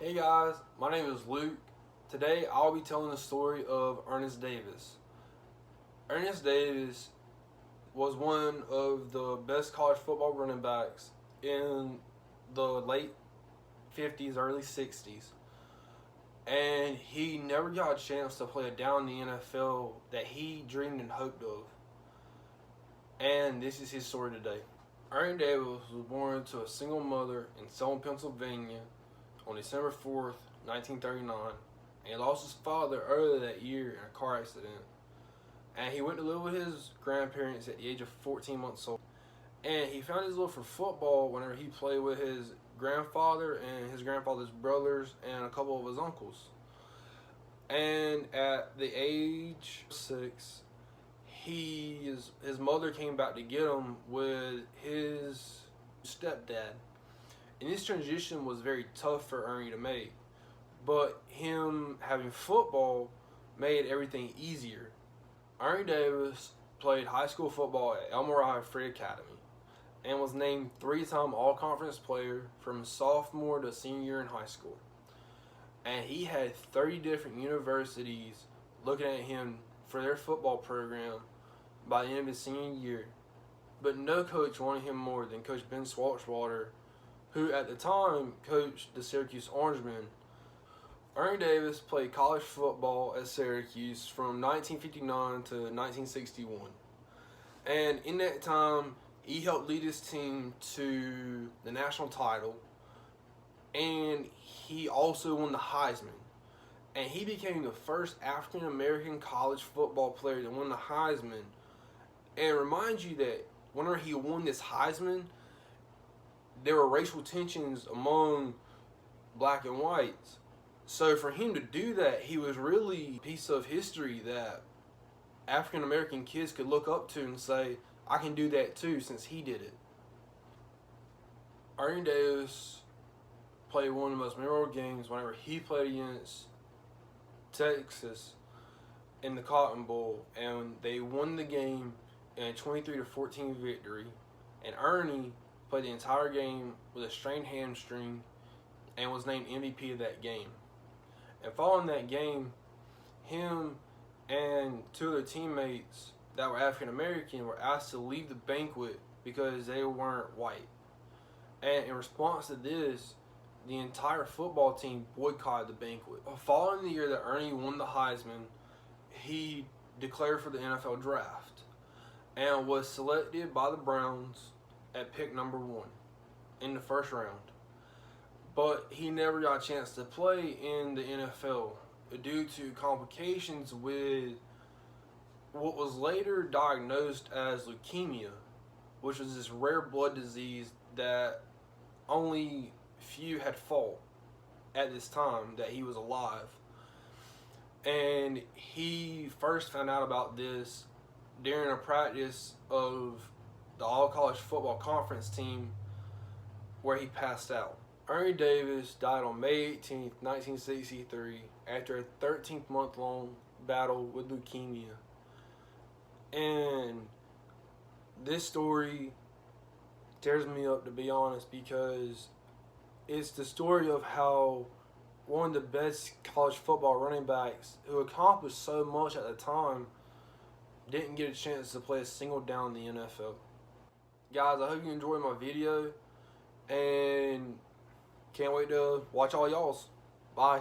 Hey guys, my name is Luke. Today I'll be telling the story of Ernie Davis. Ernie Davis was one of the best college football running backs in the late 50s, early 60s. And he never got a chance to play a down in the NFL that he dreamed and hoped of. And this is his story today. Ernie Davis was born to a single mother in Selma, Pennsylvania on December 4th, 1939, and he lost his father earlier that year in a car accident. And he went to live with his grandparents at the age of 14 months old. And he found his love for football whenever he played with his grandfather and his grandfather's brothers and a couple of his uncles. And at the age of 6, his mother came back to get him with his stepdad. And this transition was very tough for Ernie to make. But him having football made everything easier. Ernie Davis played high school football at El Morado Free Academy and was named 3-time All-Conference player from sophomore to senior year in high school. And he had 30 different universities looking at him for their football program by the end of his senior year. But no coach wanted him more than Coach Ben Swartzwalder, who at the time coached the Syracuse Orangemen. Ernie Davis played college football at Syracuse from 1959 to 1961. And in that time, he helped lead his team to the national title. And he also won the Heisman. And he became the first African American college football player to win the Heisman. And remind you that whenever he won this Heisman, there were racial tensions among black and whites. So for him to do that, he was really a piece of history that African American kids could look up to and say, I can do that too, since he did it. Ernie Davis played one of the most memorable games whenever he played against Texas in the Cotton Bowl, and they won the game in a 23-14 victory. And Ernie played the entire game with a strained hamstring and was named MVP of that game. And following that game, him and 2 other teammates that were African American were asked to leave the banquet because they weren't white. And in response to this, the entire football team boycotted the banquet. Following the year that Ernie won the Heisman, he declared for the NFL draft and was selected by the Browns at pick number 1 in the first round. But he never got a chance to play in the NFL due to complications with what was later diagnosed as leukemia, which was this rare blood disease that only few had fought at this time that he was alive. And he first found out about this during a practice of the All-College Football Conference team where he passed out. Ernie Davis died on May 18, 1963 after a 13-month-long battle with leukemia. And this story tears me up, to be honest, because it's the story of how one of the best college football running backs who accomplished so much at the time didn't get a chance to play a single down in the NFL. Guys, I hope you enjoyed my video, and can't wait to watch all y'all's. Bye.